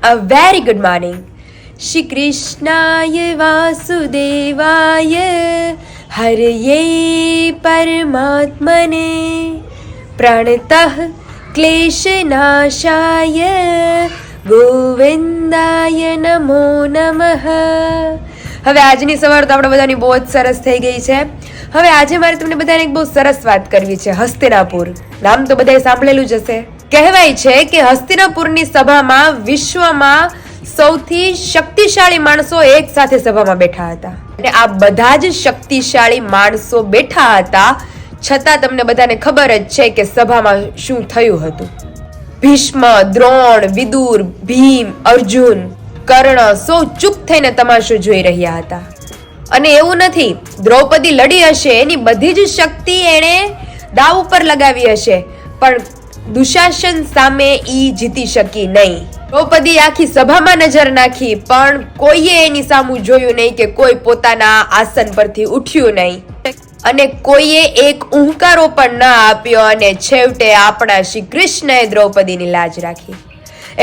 A very good morning. Shri Krishnaya Vasudevaya Harye Paramatmane Pranatah Kleshanashaya Govindaya Namo Namah. હવે આજની સવાર તો આપણે બધાની બહુ જ સરસ થઈ ગઈ છે. હવે આજે મારે તમને બધાને એક બહુ સરસ વાત કરવી છે. હસ્તિનાપુર નામ તો બધાએ સાંભળેલું જ હશે. કહેવાય છે કે હસ્તિનાપુરની સભામાં વિશ્વમાં સૌથી શક્તિશાળી માણસો એક સાથે સભામાં બેઠા હતા અને આ બધા જ શક્તિશાળી માણસો બેઠા હતા, છતાં તમને બધાને ખબર જ છે કે સભામાં શું થયું હતું. ભીષ્મ, દ્રોણ, વિદુર, ભીમ, અર્જુન, કર્ણ સૌ ચૂપ થઈને તમાશો જોઈ રહ્યા હતા. અને એવું નથી દ્રૌપદી લડી હશે, એની બધી જ શક્તિ એણે દાવ ઉપર લગાવી હશે, પણ દુશાસન સામે ઈ જીતી શકી નહીં. દ્રૌપદી આખી સભામાં નજર નાખી, પણ કોઈએ એની સામું જોયું નહીં કે કોઈ પોતાના આસન પરથી ઉઠ્યું નહીં અને કોઈએ એક ઉહંકારો પણ ન આપ્યો. અને છેવટે આપણા શ્રી કૃષ્ણએ દ્રૌપદીની લાજ રાખી.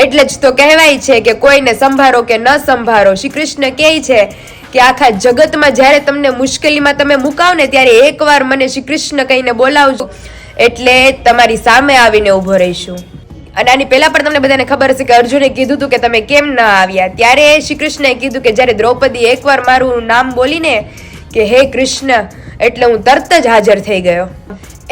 એટલે જ તો કહેવાય છે કે કોઈને સંભાળો કે ન સંભાળો, શ્રી કૃષ્ણ કહે છે કે આખા જગતમાં જ્યારે તમને મુશ્કેલીમાં તમે મુકાવ ને ત્યારે એકવાર મને શ્રી કૃષ્ણ કહીને બોલાવજો, એટલે તમારી સામે આવીને ઊભો રહીશું. અને આની પહેલા પણ તમને બધાને ખબર હશે કે અર્જુને કીધું હતું કે તમે કેમ ન આવ્યા. ત્યારે શ્રી કૃષ્ણએ કીધું કે જ્યારે દ્રૌપદી એકવાર મારું નામ બોલીને કે હે કૃષ્ણ, એટલે હું તરત જ હાજર થઈ ગયો.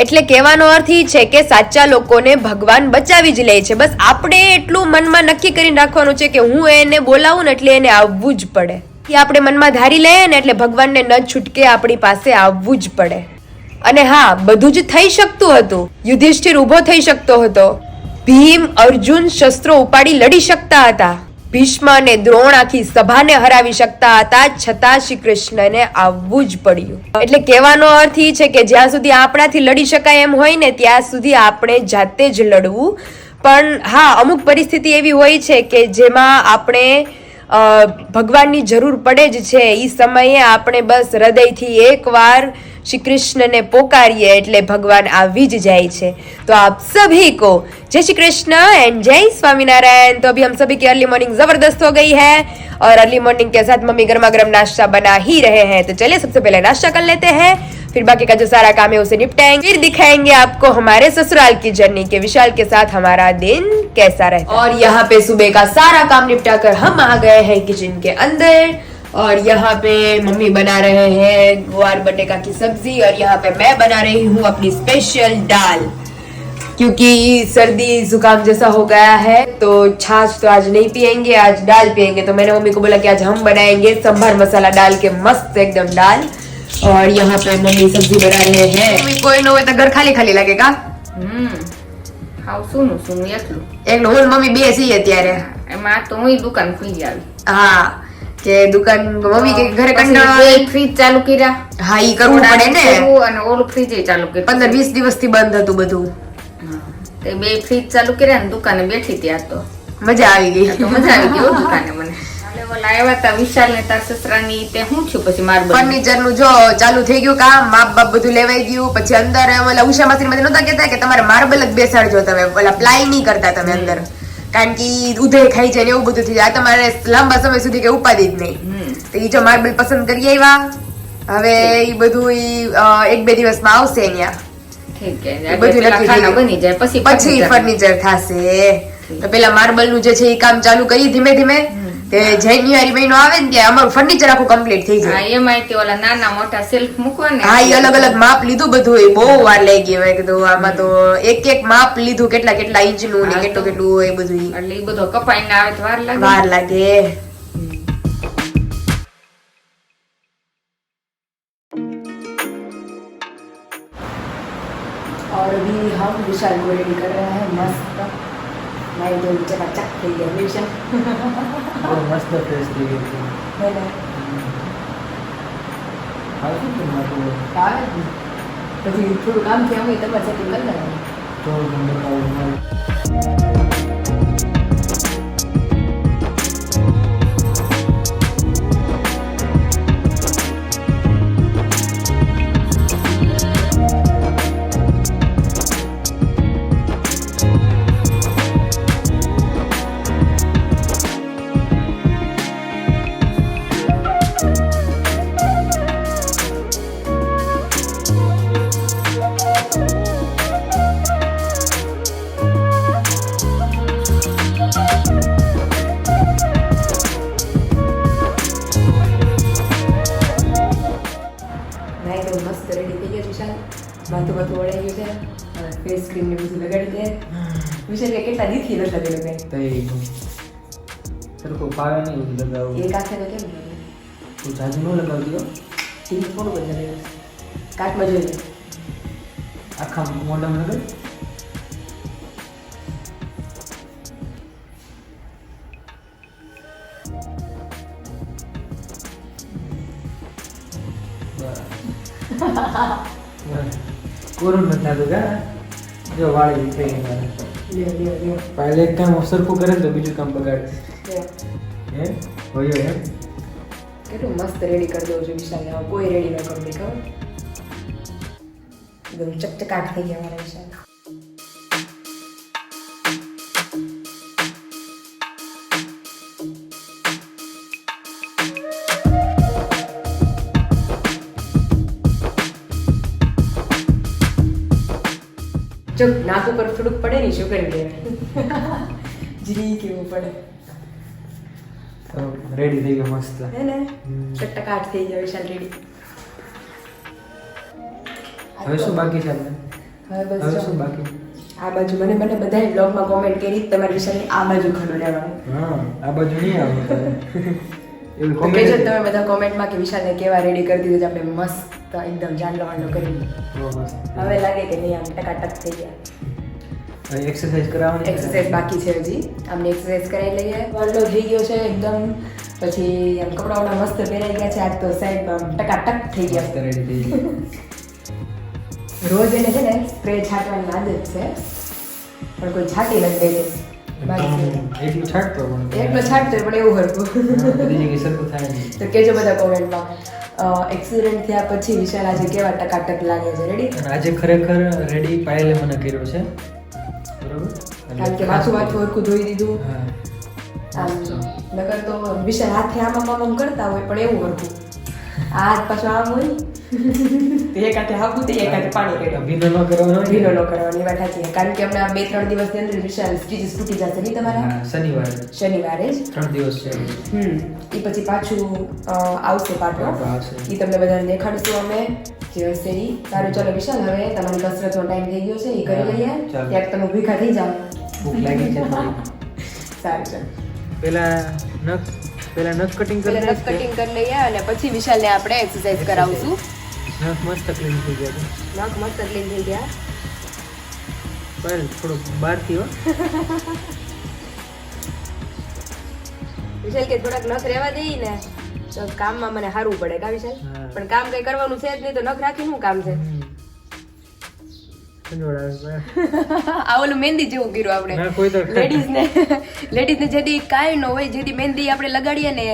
એટલે કહેવાનો અર્થ એ છે કે સાચા લોકોને ભગવાન બચાવી જ લે છે. બસ આપણે એટલું મનમાં નક્કી કરીને રાખવાનું છે કે હું એને બોલાવું ને એટલે એને આવવું જ પડે. આપણે મનમાં ધારી લઈએ ને એટલે ભગવાનને ન છૂટકે આપણી પાસે આવવું જ પડે. અને હા, બધું જ થઈ શકતું હતું. યુધિષ્ઠિર ઊભો થઈ શકતો હતો, ભીમ, અર્જુન શસ્ત્રો ઉપાડી લડી શકતા હતા, ભીષ્મ અને દ્રોણ આખી સભાને હરાવી શકતા હતા, છતાં શ્રી કૃષ્ણને આવવું જ પડ્યું. એટલે કહેવાનો અર્થ એ છે કે જ્યાં સુધી આપણાથી લડી શકાય એમ હોય ને ત્યાં સુધી આપણે જાતે જ લડવું. પણ હા, અમુક પરિસ્થિતિ એવી હોય છે કે જેમાં આપણે ભગવાનની જરૂર પડે જ છે. એ સમયે આપણે બસ હૃદયથી એકવાર श्री कृष्ण ने पोकारिए એટલે ભગવાન આવી જ જાય છે. तो आप सभी को जय श्री कृष्ण एंड जय स्वामीनारायण. तो अभी हम सभी की अर्ली मॉर्निंग जबरदस्त हो गई है और अर्ली मॉर्निंग के साथ मम्मी गर्मा गर्म नाश्ता बना ही रहे हैं. तो चलिए सबसे पहले नाश्ता कर लेते हैं, फिर बाकी का जो सारा काम है उसे निपटाएंगे, फिर दिखाएंगे आपको हमारे ससुराल की जर्नी के विशाल के साथ हमारा दिन कैसा रहता. और यहाँ पे सुबह का सारा काम निपटा कर हम आ गए हैं किचन के अंदर और यहाँ पे मम्मी बना रहे हैं गुआर बटेका की सब्जी और यहाँ पे मैं बना रही हूँ अपनी स्पेशल दाल. क्योंकि सर्दी जुकाम जैसा हो गया है तो छाछ तो आज नहीं पियेंगे, आज दाल पियेंगे. तो मैंने मम्मी को बोला कि आज हम बनाएंगे संभार मसाला डाल के मस्त एकदम दाल. और यहाँ पे मम्मी सब्जी बना रहे हैं. मम्मी कोई न हो तो घर खाली खाली लगेगा. હાવ સુનું સુનું એકલું એકલું હું મમ્મી બે છીએ અત્યારે. એમાં તો હું દુકાન ખુલી આવી. હા, કે દુકાન મમ્મી કે ઘરે કંટાળો ફ્રીજ ચાલુ કર્યા. હા, ઈ કરવું પડે ને. અને ઓલું ફ્રીજ ચાલુ કર્યું. 15-20 દિવસથી બંધ હતું બધું. તે બે ફ્રીજ ચાલુ કર્યા ને દુકાને બેઠી ત્યાં તો મજા આવી ગઈ. તો મજા આવી ગઈ દુકાને. મને ઓલા આવ્યા તા વિશાલ ને તાર સસરાની તે શું થયું પછી માર્બલ ફર્નિચર નું જો ચાલુ થઈ ગયું કામ, માપ બાપ બધું લેવાઈ ગયું. પછી અંદર ઓલા ઉષા માસી માંથી નતા કહેતા કે તમારે માર્બલ જ બેસાડજો, તમે ઓલા પ્લાય નહીં કરતા તમે અંદર, કારણ કે ઉધે ખાઈ જાય ને એવું બધું થઈ જાય. તમારે લાંબા સમય સુધી કે ઉપાધિ જ નહીં. તો ઈ જો માર્બલ પસંદ કરી આવ્યા. હવે ઈ બધું 1-2 દિવસમાં આવશે અહીંયા. ઠીક છે, બધું ખાના બની જાય પછી ફર્નિચર થશે. તો પેલા માર્બલ નું જે છે એ કામ ચાલુ કરી ધીમે ધીમે. તે જાન્યુઆરી મહિનો આવે ને ત્યાં અમારું ફર્નિચર આખું કમ્પ્લીટ થઈ જાય. એમાં તે ઓલા નાના મોટા સેલ્ફ મૂકવા ને. હા, એ અલગ અલગ માપ લીધું બધું. એ બહુ વાર લાગી ગઈ. મેં કીધું આમાં તો એક માપ લીધું, કેટલા ઇંચનું ને કેટલું હોય બધું. એટલે એ બધો કપાઈને આવે તો વાર લાગે. और अभी हम विशाल को रेडी कर रहे हैं मस्त. मैं तो चकाचक થઈ ગયો વિશાલ. और मस्त फ्रेश થઈ ગઈ છે. હે ને આ શું તમારું આવે ને પછી થોડું કામ થયું હોય તમારે સેટિંગ કરી લેવાનું. તો મને બતાવો. માથું બાથું ઓળાઈ ગયું છે ફેસ ક્રીમ ને બધું લગાડી દે વિશાલ કે કેટલા દીથી નથી લગાડેલું કઈ તઈ સરખું ફાવે નહીં બધું લગાવું એક હાથે તો કેમ તું જાજુ ન લગાવતી હો ટીવી થોડું બધા લેવું કાટમાં જોઈ લે આખા મોઢામાં લગાડ કોરું નથી થતું કા જો વાળી થઈ ગઈ મારે પહેલે એક કામ સરખું કરે ને તો બીજું કામ બગાડે હે હોય એમ કેટલું મસ્ત રેડી કરી દઉં છું વિશાલને હવે કોઈ રેડી ન કરું દે ખબર એકદમ ચકચકાટ થઈ ગયા મારા વિશાલ જો નાક ઉપર થોડુંક પડે ને શું કરી દેવાય જીરી કેવું પડે તો રેડી થઈ ગયો મસ્ત હે ને ચકચકાટ થઈ ગયા વિશાલ રેડી હવે શું બાકી છે આપણે હવે બસ હવે જો. શું બાકી આ બાજુ મને બધાએ બ્લોગમાં કોમેન્ટ કરી તમારી વિશાલની આ બાજુ ખડો લેવાનું હા આ બાજુ નહીં આવે એવું તો કહેજો comment તમે બધા કોમેન્ટમાં કે વિશાલને કેવા રેડી કરી દીધું છે આપણે મસ્ત એકદમ જાંડલો વાંડલો કરી બહુ મસ્ત હવે લાગે કે નહીં આમ ટકાટક થઈ ગયા હવે એક્સરસાઇઝ કરાવવાની એક્સરસાઇઝ બાકી છે હજી આમને એક્સરસાઇઝ કરાવી લઈએ વાંડલો થઈ ગયો છે એકદમ પછી આમ કપડાં મસ્ત પહેરાઈ ગયા છે આજ તો સાઈડ આમ ટકાટક થઈ મસ્ત ગયા રેડી થઈ ગઈ રોજ એને છે ને સ્પ્રે છાંટવાની આદત છે પણ કોઈ છાંટી નથી દે એટલું છાંટતો પણ એટલો છાંટતો પણ એવું હરતું બધી જગ્યાએ સરખું થાય નહીં તો કહેજો બધા કોમેન્ટમાં એક્સિડન્ટ થયા પછી વિશાલ આજે કેવા ટકાટક લાગે છે રેડી અને આજે ખરેખર રેડી પાયલે મને કર્યો છે બરોબર કારણ કે માથું હરખું ધોઈ દીધું હા આમ નકર તો વિશાલ હાથે આમ કરતા હોય પણ એવું હરખું આ હાથ પાછો આમ હોય તો એક હાથે હાફું તો એક હાથે પાણી રેડો ભીનો ન કરવાનો ઢીલો ન કરવાની વાત સાચી છે. કારણ કે હમણાં 2-3 દિવસની અંદર વિશાલ સ્ટીચીસ તૂટી જશે નહીં તમારા હા શનિવારે શનિવારે જ 3 દિવસ છે એ પછી પાછું આવશે પાટો પાટો આવશે. એ તમને બધાને દેખાડશું અમે જે હશે ઈ. સારું ચલો વિશાલ હવે તમારી કસરતનો ટાઈમ થઈ ગયો છે એ કરી લઈએ ચાલો. ત્યાંક તમે ભૂખા થઈ જાઓ ભૂખ લાગી છે થોડી. સારું ચાલો પેલા નખ કટિંગ કરી પહેલા નખ કટિંગ કરી લઈએ અને પછી વિશાલને આપણે એક્સરસાઇઝ કરાવશું નખ મસ્ત ક્લીન થઈ ગયા છે નખ મસ્ત ક્લીન થઈ ગયા પણ થોડુંક બહારથી હો વિશાલ કે થોડાક નખ રહેવા દેઈ ને તો કામમાં મને સારું પડે કા વિશાલ હા. પણ કામ કઈ કરવાનું છે જ નહીં તો નખ રાખી શું કામ છે આ ઓલું મહેંદી જેવું કર્યું આપણે ના કોઈ તો લેડીઝને જેથી કાંઈ ન હોય જેથી મહેંદી આપણે લગાડીએ ને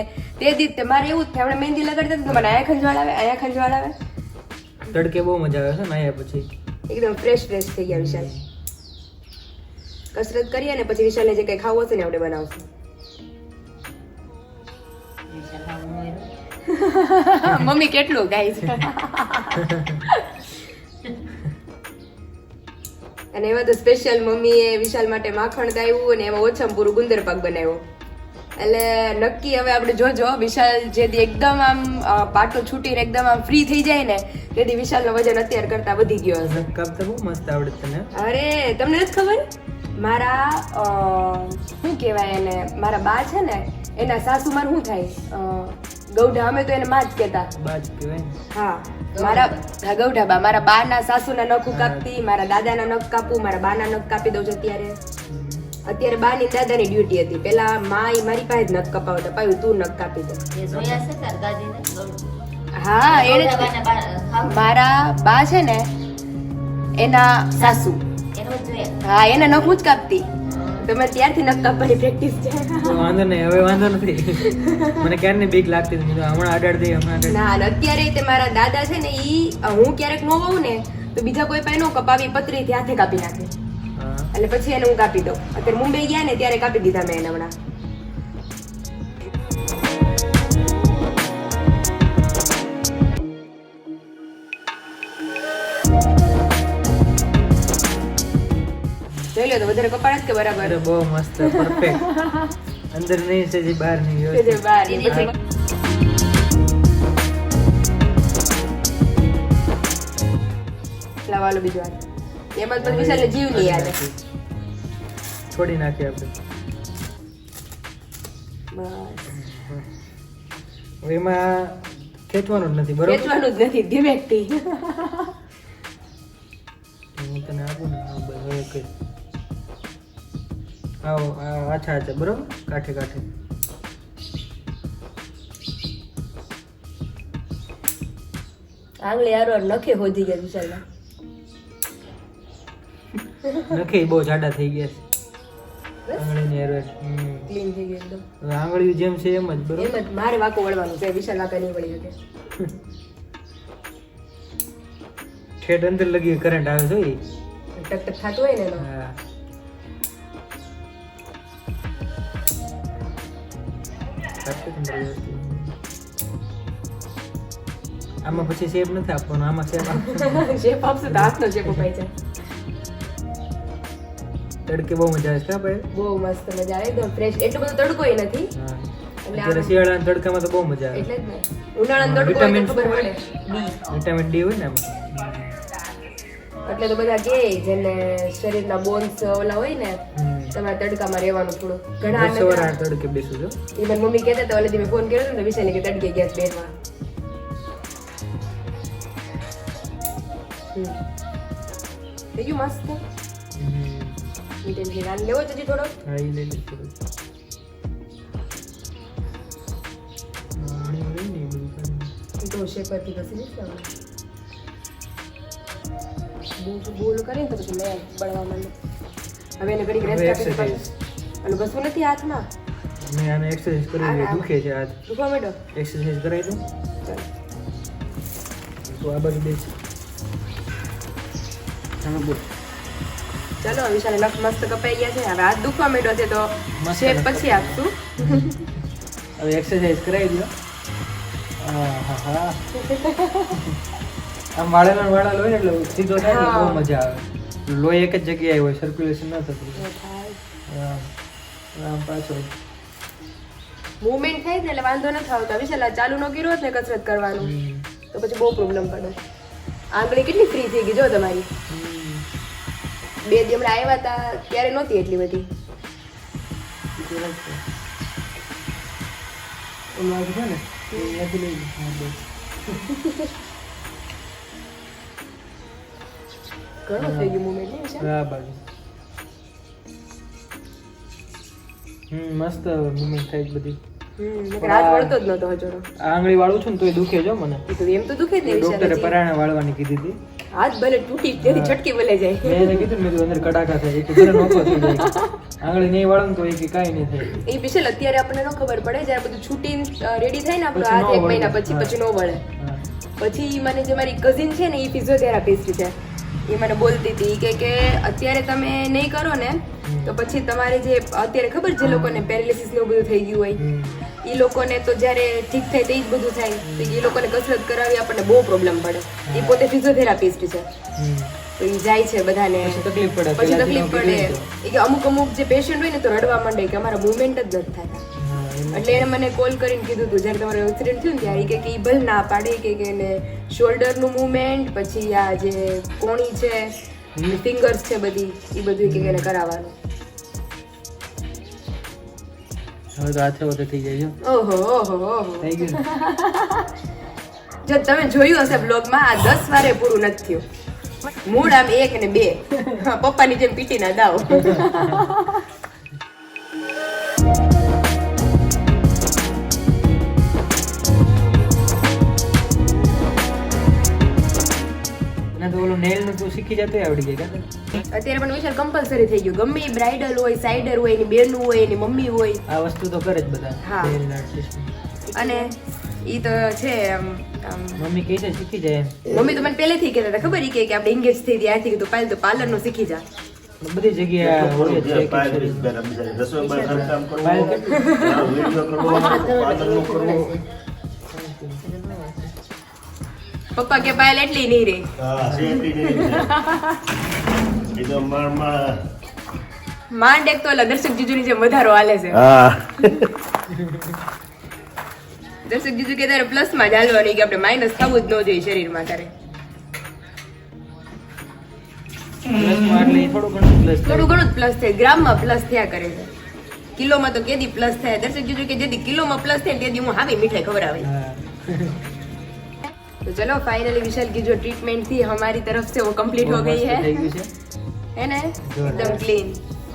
તે દી મારે એવું જ થાય આપણે મહેંદી લગાડતા તો મને અહીંયા ખંજવાળ આવે તડકે બહુ મજા આવે છે ને આયા પછી એકદમ ફ્રેશ થઈ ગયા વિશાલ કસરત કરીએ ને પછી વિશાલને જે કંઈ ખાવું હશે ને આપણે બનાવશું મમ્મી કેટલું ગાય છે અને એમાં તો સ્પેશિયલ મમ્મીએ વિશાલ માટે માખણ દાવ્યું અને એમાં ઓછામાં પૂરું ગુંદર પાક બનાવ્યો એટલે નક્કી હવે આપણે જોજો વિશાલ જેથી એકદમ આમ પાટો છૂટીને એકદમ આમ ફ્રી થઈ જાય ને તેથી વિશાલનો વજન અત્યાર કરતા વધી ગયો હશે નખ કાપતા બહુ મસ્ત આવડે તને અરે તમને નથી ખબર મારા શું કહેવાય એને મારા બા છે ને એના સાસુમાર શું થાય ગૌઢા અમે તો એને માં જ કહેતા બાજ કહેવાય ને. હા ગૌઢા બા મારા બા ના સાસુના નખ કાપતી મારા દાદાના નખ કાપું મારા બાના નખ કાપી દઉં છું અત્યારે બા ની દાદાની ડ્યુટી હતી પેલા માં ઈ મારી પાસે જ નખ કપાવતા પાયું તું નખ કાપી દે હા એને મારા બા છે ને એના સાસુ હા એના નખ હું જ કાપતી તમે ત્યારથી નખ કાપવાની પ્રેક્ટિસ છે તો વાંધો નહીં હવે વાંધો નથી મને ક્યારની બીક લાગતી હતી. મેં કીધું હમણાં અડાડ દઈ ના અને અત્યારે તે મારા દાદા છે ને ઈ હું ક્યારેક નો હોઉં ને તો બીજા કોઈ પાસે નો કપાવી પતરીથી હાથે કાપી નાખે હા એટલે પછી એને હું કાપી દઉં અત્યારે મુંબઈ ગયા ને ત્યારે કાપી દીધા મેં એને હમણાં જોઈ લો તો વધારે કપાળ જ કે બરાબર અરે બહુ મસ્ત પરફેક્ટ અંદર નહીં છે જે બહાર નહીં કે જે બહાર ને પછી લાવો હાલો બીજો હાથ. એમાં જ પછી વિશાલને જીવ નહીં યાદ. છોડી નાખીએ આપણે. બસ હવે એમાં ખેંચવાનું જ નથી, બરોબર? ખેંચવાનું જ નથી, ધીમેકથી. હું તને આપું ને આ બસ હવે કઈ આવો આછા આછા, બરોબર? કાંઠે કાંઠે. આંગળી હારો નખે હોધી ગયા વિશાલના. નખે બહુ જાડા થઈ ગયા છે. બસ આંગળીની હારે. ક્લીન થઈ ગયું એકદમ. હવે આંગળીઓ જેમ છે એમ જ, બરોબર? એમ જ મારે વાંકો વળવાનું છે, વિશાલ વાંકા નહીં વળી શકે. ઠેઠ અંદર લગી કરંટ આવે છે ઈ. ટક ટક થતું હોય ને એનો. હા. કાઢતો જ અંદર વ્યવસ્થિત. આમાં પછી શેપ નથી આપવાનો, આમાં શેપ આપવાનો. શેપ આપશું તો હાથનો શેપ ઉપાય છે. તડકે બહુ મજા આવે છે કા ભાઈ? બહુ મસ્ત મજા આવે, એકદમ ફ્રેશ. એટલો બધો તડકો નથી. હા. એટલે અત્યારે શિયાળાના તડકામાં તો બહુ મજા આવે. એટલે જ ને ઉનાળાનો તડકો હોય તો ખબર પડે. વિટામિન ડી હોય ને આમાં. એટલે તો બધા કહે જેને શરીરના બોન્સ ઓલા હોય ને તમારે તડકામાં રહેવાનું થોડું. ઘણા સવારે તડકે બેસું છો. એ મારી મમ્મી કહેતા હતા, ઓલે મેં ફોન કર્યો હતો ને વિશાલને કે તડકે ગયા છે બેડમાં. થઈ ગયું મસ્ત. મીઠી રાન લેવો જ હજી થોડો. હા ઈ લઈ લે થોડું. તો શેપરથી ઘસી દઈશ ને બોલ કરીને તો પછી મેં બળવા માંડે. હવે એને ઘડી રેસ્ટ આપી પાછું અને ઘસવું નથી હાથમાં. મેં આને એક્સરસાઇઝ કરી દુખે છે હાથ. દુખવા માંડો. એક્સરસાઇઝ કરાવી દઉં. ચાલ તો આ બાજુ બેસ. ચાલો બોલ. ચાલો વિશાલે નખ મસ્ત કપાઈ ગયા છે. હવે હાથ દુખવા માંડ્યો છે તો મસ્ત શેપ નખ પછી આપશું. હવે એક્સરસાઇઝ કરાવી દો. હા હા. આમ વાળેલા વાળા લોહી એટલે સીધો થાય ને બહુ મજા આવે. લોહી એક જ જગ્યાએ હોય, સર્ક્યુલેશન ન થતું. આમ પાછો મૂવમેન્ટ થાય ને એટલે વાંધો નથી આવતો. વિશાલ ચાલુ ન કર્યો હોત ને કસરત કરવાનું તો પછી બહુ પ્રોબ્લેમ પડે. આંગળી કેટલી ફ્રી થઈ ગઈ જો તમારી. 2 દી હમણાં આવ્યા હતા ત્યારે નહોતી એટલી બધી. ઓલું છે ને ત્યાંથી લઈ લો. ઘણું થઈ ગયું મૂવમેન્ટ નહીં વિશાલ? હા બાજુ. મસ્ત મૂવમેન્ટ થાય છે બધી. નકર હાથ વળતો જ નહોતો હજોડો. આંગળી વાળું છું ને તોય દુખે જો મને. એ તો એમ તો દુખે જ ને વિશાલ. ડોક્ટરે પરાણે વાળવાની કીધી હતી. હાથ ભલે તૂટી તેથી છટકી ભલે જાય. મેં એને કીધું મેં કીધું અંદર કડાકા થાય એટલે ભલે નોખો થઈ જાય. આંગળી નહીં વાળો ને તો એ કે કાંઈ નહીં થાય. એ વિશાલ અત્યારે આપણને ન ખબર પડે જ્યારે બધું છૂટી રેડી થાય ને આપણો હાથ 1 મહિના પછી ન વળે. પછી મને જે મારી કઝિન છે ને એ ફિઝિયોથેરાપિસ્ટ છે, એ મને બોલતી હતી કે અત્યારે તમે નહીં કરો ને તો પછી તમારે જે અત્યારે ખબર જે લોકોને પેરાલિસિસ ને બધું થઈ ગયું હોય એ લોકોને તો જ્યારે ઠીક થાય તે જ બધું થાય તો એ લોકોને કસરત કરાવી આપણને બહુ પ્રોબ્લેમ પડે. એ પોતે ફિઝિયોથેરાપિસ્ટ છે તો એ જાય છે બધાને તકલીફ પડે. પછી તકલીફ પડે. એ કે અમુક જે પેશન્ટ હોય ને તો રડવા માંડે કે અમારા મુવમેન્ટ જ નથી થતા. એટલે એને મને કોલ કરીને કીધું હતું જ્યારે તમારો એક્સિડન્ટ થયું ને ત્યારે કે એ ભલે ના પાડે કે એને શોલ્ડરનું મુવમેન્ટ પછી આ જે કોણી છે ફિંગર્સ છે બધી એ બધું કે એને કરાવવાનું. હવે તો હાથે વધે થઈ જાય છે. ઓહો ઓહો ઓહો થઈ ગયું. જો તમે જોયું હશે બ્લોગમાં આ 10 વારે પૂરું નથી થયું. મૂળ આમ 1 અને 2 પપ્પાની જેમ પીટી ના દાવ. તો ઓલું નેલ નું તું શીખી જતો આવડી જાય કે અત્યારે પણ વિશાલ કમ્પલસરી થઈ ગયું. ગમે બ્રાઇડલ હોય, સાઇડર હોય, એની બેનું હોય, એની મમ્મી હોય. આ વસ્તુ તો કરે જ બધા. હા. nail artist. અને ઈ તો છે આમ મમ્મી કહે છે શીખી જાય એમ. મમ્મી તો મને પહેલેથી કહેતા હતા ખબર કે આપણે એંગેજ થઈ ત્યારથી કીધું પાલ તો પાર્લર નું શીખી જા. બધી જગ્યાએ હોય જ છે કે પપ્પા કે પાયલ એટલી નહીં રહી. માંડ એક તો ઓલા દર્શક જીજુની જેમ વધારો હાલે છે. દર્શક જીજુ કે તારે પ્લસ માં જ હાલવાની કે આપણે માઇનસ થવું જ ન જોઈએ શરીરમાં તારે. પ્લસમાં એટલે ઈ થોડું ઘણું પ્લસ થોડું ઘણું જ પ્લસ થાય, ગ્રામમાં પ્લસ થયા કરે છે. કિલોમાં તો કેદી પ્લસ થાય? દર્શક કીધું કે જેદી કિલોમાં પ્લસ થાય ને તેદી હું હાવી મીઠાઈ ખવડાવી. तो चलो फाइनली विशाल की जो ट्रीटमेंट थी हमारी तरफ से वो कंप्लीट हो गई है થઈ ગયું છે है ना, एकदम क्लीन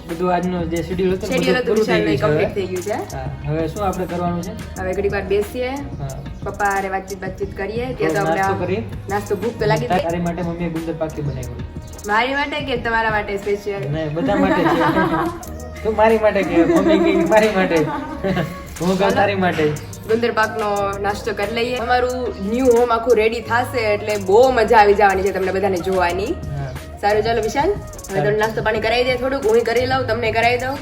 બધું આજનો જે શેડ્યુલ હતું ને શેડ્યુલ બધું હતું પૂરું થઈ વિશાલ ગયું છે કમ્પ્લીટ થઈ ગયું છે. હા, હવે શું આપણે કરવાનું છે? હવે ઘડી વાર બેસીએ, હા, પપ્પા હારે વાતચીત કરીએ. ત્યાં તો નાસ્તો આપણે કરીએ. નાસ્તો ભૂખ તો લાગી ગઈ. તારી માટે મમ્મીએ ગુંદર પાકી બનાવ્યું. મારી માટે કે તમારા માટે સ્પેશિયલ? નહીં, બધા માટે છે. તું મારી માટે કે મમ્મી કે મારી માટે, હું કહું તારી માટે. ગુંદર પાકનો નાસ્તો કરી લઈએ. અમારું ન્યૂ હોમ આખું રેડી થશે એટલે બહુ મજા આવી જવાની છે તમને બધાને જોવાની. હા, સારું ચાલો વિશાલ, હવે તમને નાસ્તો પાણી કરાવી દે, થોડુંક હું કરી લઉં, તમને કરાવી દઉં.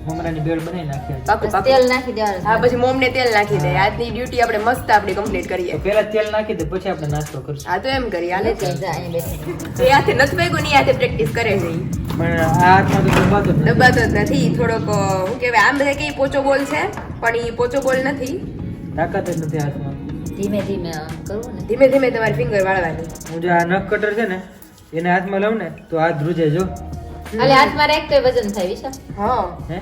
મમરાની ભેળ બનાવી નાખીએ. પાકું પાકું. તેલ નાખી દેવાનું. હા, પછી મોમને તેલ નાખી દે. આજની ડ્યુટી આપણે મસ્ત આપણી કમ્પ્લીટ તો કરીએ. પહેલા તેલ નાખી દે પછી આપણે નાસ્તો કરશું. હા, તો એમ કરીએ. હાલે છે. અહીંયા બેઠી. જે હાથે નથી વાગ્યું ને એ હાથે પ્રેક્ટિસ કરે છે ઈ. પણ આ હાથમાં તો દબાતો જ નથી. દબાતો જ નથી. થોડોક શું કહેવાય, આમ બધા કે પોચો બોલ છે પણ ઈ પોચો બોલ નથી. તાકાત જ નથી હાથમાં. ધીમે ધીમે કરવું ને. ધીમે ધીમે તમારી ફિંગર વાળવાની. હું જે આ નખ કટર છે ને એને હાથમાં લઉં ને તો હાથ ધ્રુજે જો. ખાલી હાથમાં રાખ તો વજન થાય વિશાલ. હા, હે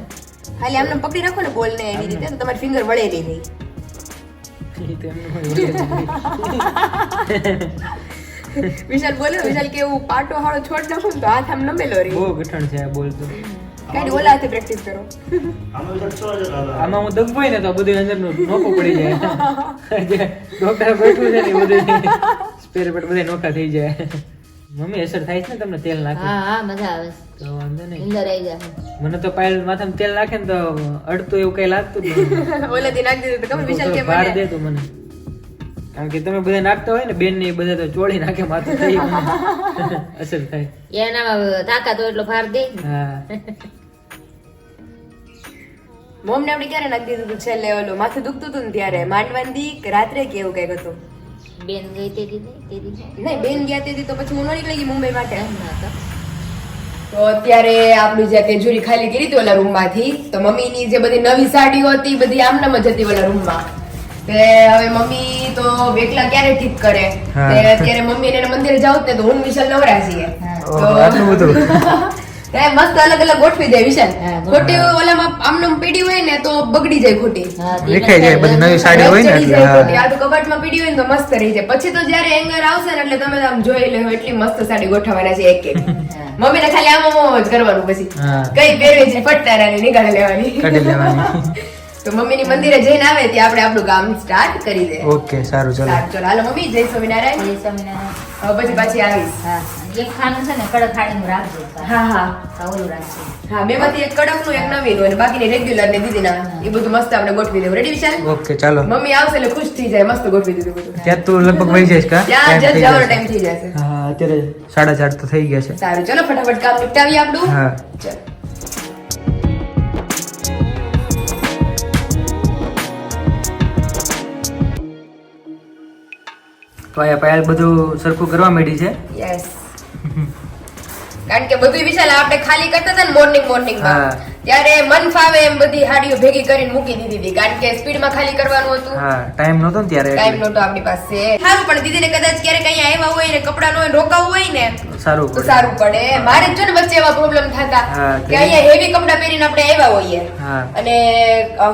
ખાલી આમને પકડી રાખો ને બોલ ને એવી રીતે તો તમારી ફિંગર વળેલી નહીં. ઈ તો એમનું હોય. વિશાલ બોલ્યો, વિશાલ કે એવું પાટો હાળો છોડ નાખો ને તો હાથ આમ નમેલો રહે. બહુ ગઠણ છે આ બોલ તો. કાંઈ ઓલા હાથે પ્રેક્ટિસ કરો. આમાં હું દબાઈ ને તો બધું અંદરનું નોખું પડી જાય. જે ડોક્ટર બેઠું છે ને એ બધું સ્પેર પેટ બધા નોખા થઈ જાય. મમ્મી અસર થાય છે ને તમને તેલ નાખે હા હા મજા આવે તો વાંધો નહીં. અંદર આવી જાય. મને તો પાયલ માથામાં તેલ નાખે ને તો અડતું એવું કઈ લાગતું જ નથી. ઓલાથી નાખી દીધું તો ખબર વિશાલ કે ભાર મને દે તું મને. કારણ કે તમે બધા નાખતા હોય ને બેન ને એ બધા તો ચોળી નાખે માથું થઈ મને અસર થાય. એનામાં તાકાત હોય એટલો ભાર દે. હા, મોમને આપણે ક્યારે નાખી દીધું હતું છેલ્લે? ઓલું માથું દુખતું હતું ને ત્યારે માંડવાની કે રાત્રે કે એવું કઈક હતું. બેન ગઈ તે દી નહીં, બેન ગયા તેથી તો પછી હું ન નીકળી ગઈ મુંબઈ માટે. એમ ના તો. તો અત્યારે આપણી જે તિજોરી ખાલી કરી હતી ઓલા રૂમ માંથી, તો મમ્મીની જે બધી નવી સાડીઓ હતી એ બધી આમનામ જ હતી ઓલા રૂમમાં. તે હવે મમ્મી તો એકલા ક્યારે ઠીક કરે? હા. તે અત્યારે મમ્મી ને મંદિરે જાવ ને તો હું ને વિશાલ નવરા છીએ. ઓહો, આટલું બધું. તે મસ્ત અલગ અલગ ગોઠવી દે વિશાલ. હા, ખોટી ઓલામાં આમનામ પીડી હોય ને તો બગડી જાય ખોટી. હા, વિખાઈ જાય બધી નવી સાડી હોય ને ચડી એટલે. જાય ખોટી. હા. આ તો કબાટમાં પીડી હોય ને તો મસ્ત રહી જાય. પછી તો જયારે એંગર આવશે ને એટલે તમે આમ જોઈ લેવો એટલી મસ્ત સાડી ગોઠવવાના છે એક એક. હા. મમ્મીને ખાલી આમ જ કરવાનું પછી. હા. કઈ પહેરવી છે ફટકારાની નીકાળી લેવાની. કાઢી લેવાની. તો મમ્મીની મંદિરે જઈને આવે ત્યાં આપણે આપણું કામ સ્ટાર્ટ કરી દે. ઓકે, સારું ચલો. સારું, ચલો હાલો મમ્મી, જય સ્વામિનારાયણ. એ સ્વામિનારાયણ. હવે પછી પાછી આવીશ. હા એક ખાનું છે ને કડક ખાડીનું રાખજો. હા હા હા, ઓલું રાખજો. હા, બેમાંથી એક કડકનું એક નવીનું અને બાકીની રેગ્યુલર ને દીદીના એ બધું મસ્ત આપણે ગોઠવી દેવું. રેડી વિશાલ? ઓકે, ચાલો. મમ્મી આવશે એટલે ખુશ થઈ જાય. મસ્ત ગોઠવી દીધું બધું. ત્યાં તું લગભગ વહી જઈશ કા? ત્યાં Time જ થઈ જવાનો જશે. ટાઈમ થઈ જશે. હા, અત્યારે 4:30 તો થઈ ગયા છે. સારું, ચલો ફટાફટ કામ નિપટાવીએ આપણું. હા. ચલો. તો અહીંયા પાયલ બધું સરખું કરવા માંડી છે. યસ. કારણ કે બધું વિશાલ આપણે ખાલી કરતા હતા ને મોર્નિંગ માં, હા. ત્યારે મન ફાવે એમ બધી હાડીઓ ભેગી કરીને મૂકી દીધી હતી. કારણ કે સ્પીડમાં ખાલી કરવાનું હતું. હા, ટાઈમ નહોતો ને ત્યારે ટાઈમ એટલે. નહોતો આપણી પાસે. સારું, પણ દીદીને કદાચ ક્યારેક અહીંયા આવ્યા હોય ને કપડા નો રોકાવું હોય ને સારું તો પડે. સારું પડે. મારે જ જો ને વચ્ચે એવા પ્રોબ્લેમ થતા હા, કે અહીંયા હેવી કપડા પહેરીને આપણે આવ્યા હોઈએ હા. અને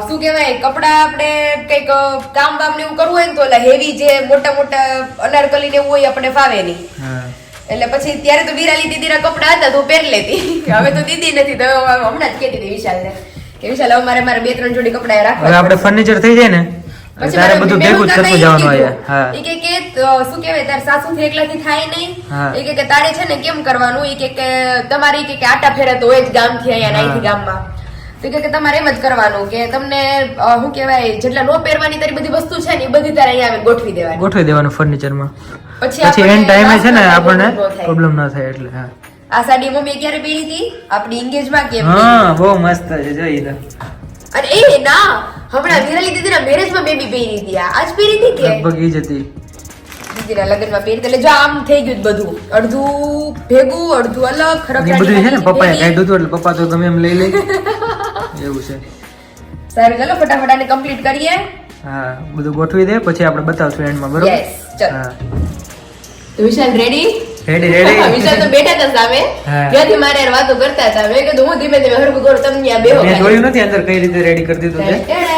શું કહેવાય કપડા આપણે કઈક કામ બામ ને એવું કરવું હોય ને તો ઓલા હેવી જે મોટા મોટા અનારકલી ને એવું હોય આપણે ફાવે નહીં. હા. એટલે પછી ત્યારે તો વિરાલી દીદીના કપડા હતા તો હું પહેરી લેતી. હવે તો દીદી નથી તો હવે હમણાં જ કહેતી હતી વિશાલને કે વિશાલ હવે મારે 2-3 જોડી કપડા રાખવા હવે આપણે પડશે. ફર્નિચર થઈ જાય ને પછી તારે મારા બધું મેહુલ ભેગું જ કાકાએ કરતું જવાનું કીધું. હોય. હા. ઈ કે શું કહેવાય તાર સાસુથી એકલાથી થાય નહીં. હા. ઈ કે તારે છે ને કેમ કરવાનું, ઈ કે તમારે ઈ કે આટા ફેરા તો હોય જ ગામથી અહીંયા હા. અહીંથી ગામમાં. તો કે તમારે એમ જ કરવાનું કે તમને શું કહેવાય જેટલા નો પહેરવાની તારી બધી વસ્તુ છે ને એ બધી તારે અહીંયા આવીને ગોઠવી દેવાની. ગોઠવી દેવાનું ફર્નિચરમાં. પછી પછી એન ટાઈમે છે ને આપણને problem ન થાય. પ્રોબ્લેમ ન થાય એટલે. હા. આ સાડી મમ્મી ક્યારે પહેરી હતી આપણી એંગેજમાં કેમ હા, બહુ મસ્ત છે જોઈ લો. અને એ ના હમણાં વિરાલી દીદીના મેરેજમાં બેબી પહેરી હતી. આજ પહેરી હતી કે લગભગ ઈ જ હતી. દીદીના લગ્નમાં પહેરી હતી. એટલે જો આમ થઈ ગયું છે બધું, અડધું ભેગું અડધું અલગ. એ ખરખરાની બધું છે ને ખાલી પપ્પાએ ભેગી. કાઢ્યું હતું એટલે પપ્પા તો ગમે એમ લઈ લે એવું છે. સારું ચલો ફટાફટ આને કમ્પ્લીટ કરીએ. હા, બધું ગોઠવી દે પછી આપણે બતાવશું એન્ડમાં, બરોબર? Yes, ચાલો. હા. તો વિશાલ રેડી? રેડી વિશાલ તો બેઠા હતા સામે, હા. ત્યાંથી મારે યાર વાતો કરતા હતા. મેં કીધું હું ધીમે ધીમે હરખું કરું, તમે ત્યાં બેહો મેં ખાલી. જોયું નથી અંદર કઈ રીતે રેડી કરી દીધું છે. ટેડે.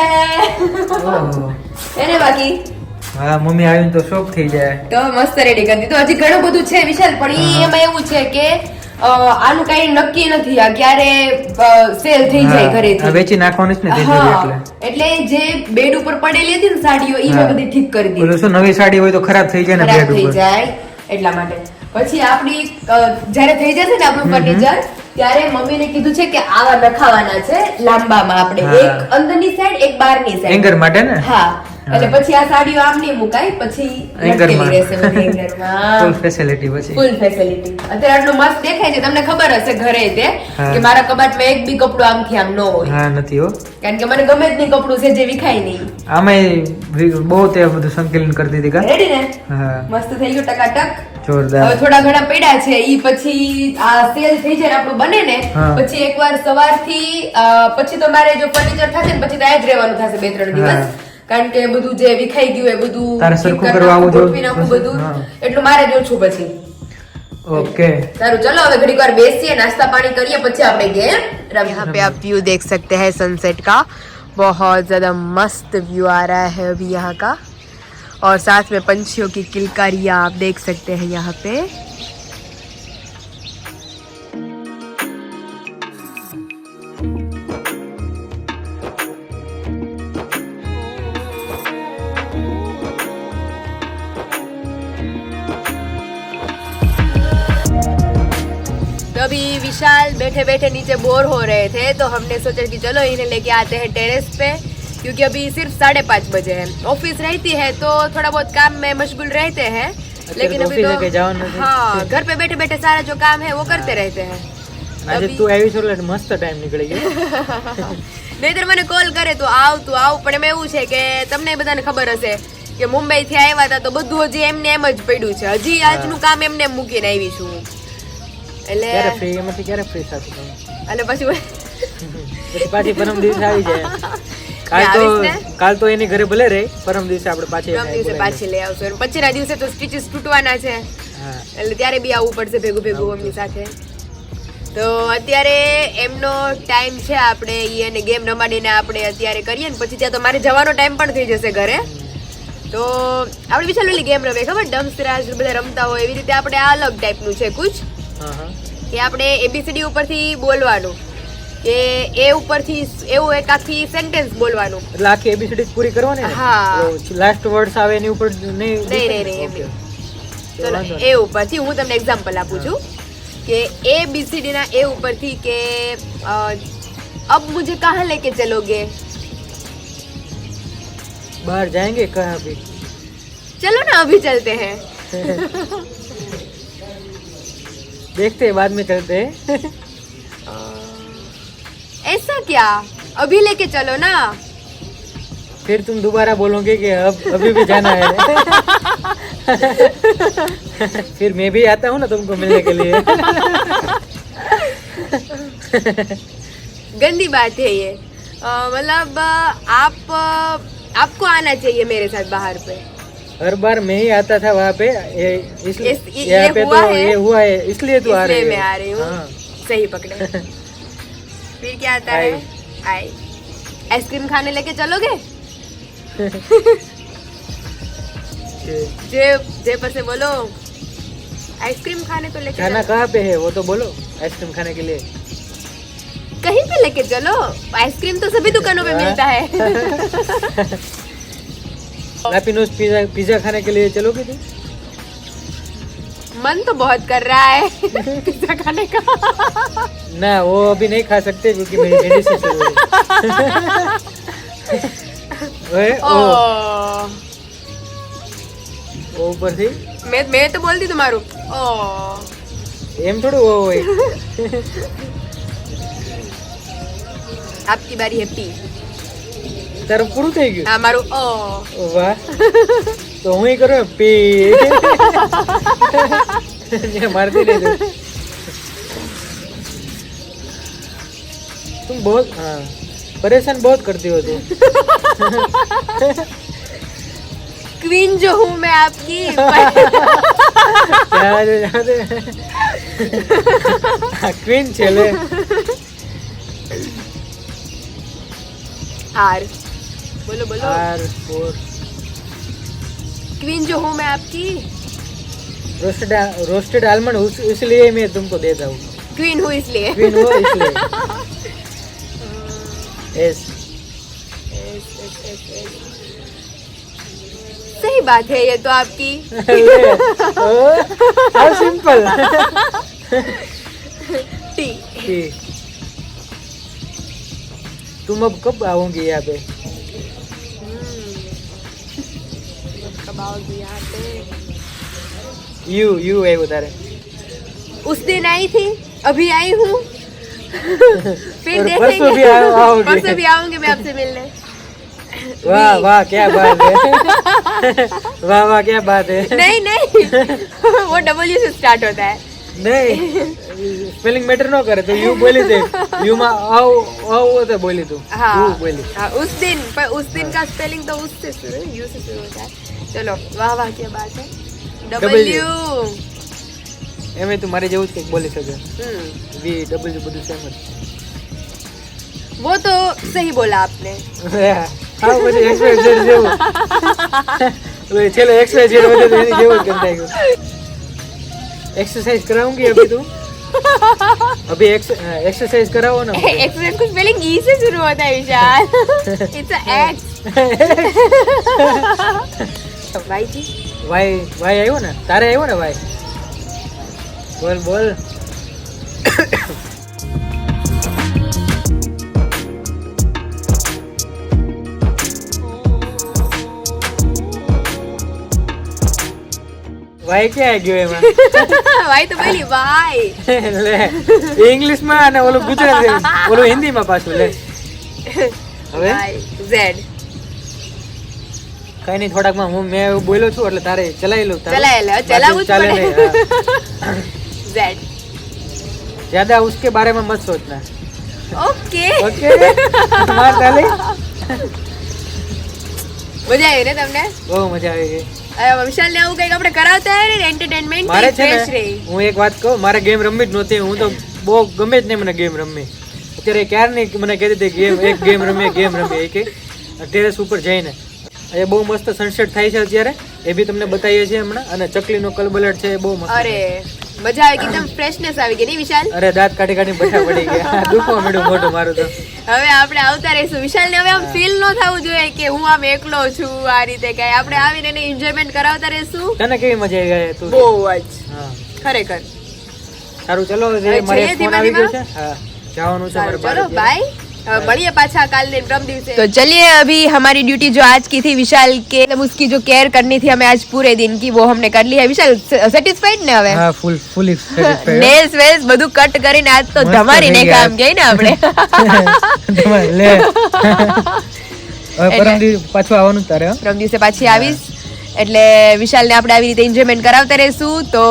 ઓહો. એને બાકી હા મમ્મી આવીને તો શોક થઈ જાય. તો મસ્ત રેડી કરી દીધું. હજી ઘણું બધું છે વિશાલ, પણ ઈ એમાં એવું છે કે આનું કઈ નક્કી નથી. આ ક્યારે સેલ થઈ જાય હા, આ ઘરેથી. વેચી નાખવાનું જ ને હા, એટલે એટલે જે બેડ ઉપર પડેલી હતી ને સાડીઓ ઈ મેં હા. બધી ઠીક કરી દીધી. ઓલું શું નવી સાડી હોય તો ખરાબ થઈ જાય ને ખરાબ બેડ થઈ ઉપર. જાય એટલા માટે. પછી આપણી જ્યારે થઈ જશે ને આપણું ફર્નિચર, ત્યારે મમ્મીને કીધું છે કે આવા નખાવાના છે લાંબામાં આપણે, હા. એક અંદરની સાઈડ એક બહારની સાઈડ. એંગર માટે ને હા, એટલે પછી આ સાડીઓ આમ નહીં મુકાય, પછી એંગરમાં. લટકેલી રહેશે બધી એંગરમાં. ફૂલ ફેસિલિટી પછી. ફૂલ ફેસિલિટી. અત્યારે આટલું મસ્ત દેખાય છે, તમને ખબર હશે ઘરે તે હા. કે મારા કબાટમાં એક બી કપડું આમથી આમ ન હોય, હા નથી હો. કારણ કે મને ગમે જ નહીં કપડું છે જે વિખાય નહીં. આમાંય બહુ તે બધું સંકલન કરી દીધી કા. રેડી ને? હા મસ્ત થઈ ગયું ટકાટક. જોરદાર. હવે થોડા ઘણા પડ્યા છે, ઈ પછી આ સેલ થઈ જાય ને આપણું બને ને, હા. પછી એકવાર સવારથી પછી તો મારે જો ફર્નિચર થશે ને પછી તો આ જ રહેવાનું થશે 2-3 હા. દિવસ, કારણ કે બધું જે વિખાઈ ગયું એ બધું તારે ઠીક સરખું કરી કરવા આવું નાખું, જોઈએ. ગોઠવી નાખું બધું. હા. એટલું મારે જ ઓછું પછી. ओके सारू चलो હવે ઘડીક વાર બેસીએ, नाश्ता पानी करिए, પછી આપણે गेम रमें. यहाँ पे आप व्यू देख सकते हैं सनसेट का, बहुत ज्यादा मस्त व्यू आ रहा है अभी यहाँ का, और साथ में पंछियों की किलकारियाँ आप देख सकते हैं यहाँ पे. तो अभी विशाल बैठे बैठे नीचे बोर हो रहे थे, तो हमने सोचा कि चलो इन्हें लेके आते हैं टेरेस पे, क्योंकि अभी सिर्फ 5:30 बजे हैं. ऑफिस रहती है तो थोड़ा बहुत काम में मशगूल रहते हैं, लेकिन अभी तो हाँ घर पे बैठे बैठे सारा जो काम है वो करते रहते हैं. આજે તું આવી છો એટલે મસ્ત ટાઈમ નીકળી ગયો. નહીતર મને કોલ કરે તો આવ તું આવ, પણ એમાં એવું છે કે તમને બધાને ખબર હશે કે મુંબઈ થી આવ્યા હતા તો બધું હજી એમને એમ જ પડ્યું છે, હજી આજનું કામ એમને એમ મૂકીને આવી છું હું. એટલે ક્યારે ફ્રી એમાંથી ક્યારે ફ્રી થતું તમે? એટલે પછી પછી પાછી પરમ દિવસે આવી જાય. કાલ તો એની ઘરે ભલે રહે, પરમ દિવસે આપણે પાછી પરમ દિવસે પાછી લઈ આવશું, અને પછીના દિવસે તો સ્ટીચીસ તૂટવાના છે, હા એટલે ત્યારે બી આવવું પડશે ભેગું ભેગું એમની સાથે. તો અત્યારે એમનો ટાઈમ છે, આપણે ઈ અને ગેમ રમાડીને આપણે અત્યારે કરીએ ને પછી ત્યાં તો મારે જવાનો ટાઈમ પણ થઈ જશે ઘરે. તો આપણે વિચાર ઓલી ગેમ રમે ખબર, ડમ્સરાજ બધા રમતા હોય એવી રીતે આપણે આ અલગ ટાઈપનું છે કુછ, હા હા કે આપણે ABCD ઉપરથી બોલવાનું, કે એ ઉપરથી એવું એક આખી સેન્ટેન્સ બોલવાનું. એટલે આખી એબીસીડી પૂરી કરવાની ને? હા. લાસ્ટ વર્ડ્સ આવે એની ઉપર નહીં નહીં એમ નહીં. ચલો એ ઉપરથી હું તમને એક્ઝામ્પલ આપું છું કે ABCD ના એ ઉપરથી કે અબ મુझे कहाँ लेके चलोगे, બહાર જાएंगे कहाँ भी? चलो ना अभी चलते हैं. देखते हैं बाद में चलते हैं. ऐसा क्या, अभी लेके चलो ना. फिर तुम दोबारा बोलोगे कि अब अभी भी जाना है. फिर मैं भी आता हूँ ना तुमको मिलने के लिए. गंदी बात है ये. मतलब आपको आना चाहिए मेरे साथ बाहर पे. हर बार मैं ही आता था वहाँ पे, इसलिए ये यहाँ पे हुआ तो है? ये हुआ है, इसलिए तो आ रही इसलिए है. मैं आ रही हूँ. हाँ. सही पकड़े. फिर क्या आता है? आई. आइसक्रीम खाने लेके चलोगे? जे पर से बोलो आइसक्रीम खाने तो लेके खाना चलो. कहाँ पे है वो तो बोलो, आइसक्रीम खाने के लिए. कहीं पे लेके चलो, आइसक्रीम तो सभी दुकानों पे मिलता है. हैप्पीनोस पिज्जा खाने के लिए चलोगे तुम? मन तो बहुत कर रहा है पिज्जा खाने का. ना वो अभी नहीं खा सकते क्योंकि मेरी मेडिसिन चल रही है. ओ, वो ऊपर थी मैं तो बोलती तुम्हारू ओ. એમ થોડું હોય. आपकी बारी है पी. તારું પૂરું થઈ ગયું? हाँ मारू ओ. વાહ, તો હું ઈ કરું પી. मारती नहीं तुम बहुत, हाँ परेशान बहुत करती हो तुम. क्वीन जो हूँ मैं आपकी. ક્વીન છે લે. आर बोलो बोलो R4 क्वीन जो हूँ मैं आपकी रोस्टेड आलमंड इसलिए मैं तुमको देता हूँ. क्वीन हूँ इसलिए क्वीन हो इसलिए. एस. सही बात है ये तो आपकी हाउ सिंपल. टी तुम अब कब आओगी यहाँ पे? कब आओगी यहाँ पे? यू है उधर. उस दिन आई थी, अभी आई हूँ. फिर और देखेंगे. परसों भी आओगे. परसों भी आऊंगी मैं आपसे मिलने. वाह वाह क्या बात है. वाह वाह क्या बात है. नहीं नहीं वो डब्ल्यू से स्टार्ट होता है. नहीं स्पेलिंग मैटर नो करे तो यू बोली थे. यू में आओ आओ तो बोली तू. हाँ, यू बोली. हाँ उस दिन का स्पेलिंग तो उससे शुरू यू से शुरू होता है. चलो वाह वाह क्या बात है. डब्ल्यू એમે તું મારે જેવું જ કંઈક બોલી શકે. વી ડબલ્યુ બધું સેમ જ. वो तो सही बोला आपने. હા પછી XYZ જેવું. છેલ્લે XYZ વધે તો એની જેવું જ ગંધાઈ ગયું. एक्सरसाइज कराऊंगी अभी तू. अभी एक्सरसाइज कराओ ना. एक्सरसाइज को स्पेलिंग ई से शुरू होता है विशाल. It's a x. भाई जी वाई वाई आयो ना तारे आयो ना वाई. बोल बोल. વાય ક્યાં ગયો એમાં? भाई तो बोली भाई. લે ઇંગ્લિશ માં અને ઓલું ગુજરાતી ઓલું હિન્દી માં પાછું લે. હવે भाई जेड કઈ નહીં થોડાક માં હું મેં એવું બોલ્યો છું એટલે તારે ચલાવી લઉં. चलाવું જ ચાલે પડે. નહીં. जेड ज्यादा उसके बारे में मत सोचना. ओके ओके मार डाले. મજા આવી ને તમને? બહુ મજા આવી ગઈ. વિશાલ ને આવું કઈક આપણે કરાવતા હોય ને એન્ટરટેનમેન્ટ મારે છે ફ્રેશ ને રહી. હું એક વાત કહું મારે ગેમ રમવી જ નહોતી. હું તો બહુ ગમે જ નહીં મને ગેમ રમવી. અત્યારે ક્યારની મને કહેતી હતી ગેમ રમીએ એ કે ટેરેસ ઉપર જઈને. એ બહુ મસ્ત સનસેટ થાય છે અત્યારે એ બી તમને બતાવીએ છીએ હમણાં. અને ચકલીનો કલબલાટ છે એ બહુ મસ્ત. અરે મજા આવી ગઈ, એકદમ ફ્રેશનેસ આવી ગઈ નહીં વિશાલ? અરે દાંત કાઢી કાઢી બઠા પડી ગયા. દુખવા મળ્યું મોઢું મારું તો. હવે આપણે આવતા રહીશું. વિશાલ ને હવે આમ ફીલ ન થવું જોઈએ કે હું આમ એકલો છું આ રીતે કઈ. આપણે આવીને એને એન્જોયમેન્ટ કરાવતા રહીશું. તને કેવી મજા આવી ગઈ તું? બહુ જ હા ખરેખર. સારું ચલો હવે મારે જઈએ ફોન આવી ગયો છે. હા જવાનું છે મારે चलो બહાર. बाय. बढ़िया पाछा काल दिन परम दिवसे. तो चलिए अभी हमारी ड्यूटी जो आज की थी विशाल के मतलब उसकी जो केयर करनी थी हमें आज पूरे दिन की वो हमने कर ली है. विशाल सेटिस्फाइड ने હવે? હા ફૂલી સેટિસ્ફાઈડ. નેલ્સ વેલ્સ બધું કટ કરીને આજ તો ધમારીને કામ ગઈ ને આપણે. લે હવે પરમ દિવસ પાછું આવવાનું તારે. પરમ દિવસે પાછી આવીશ એટલે વિશાલ ને આપણે આવી રીતે એન્જોયમેન્ટ કરાવતા રહેશું. तो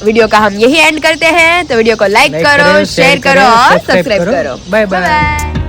वीडियो का हम यही एंड करते हैं. तो वीडियो को लाइक करो, शेयर करो और सब्सक्राइब करो. Bye bye.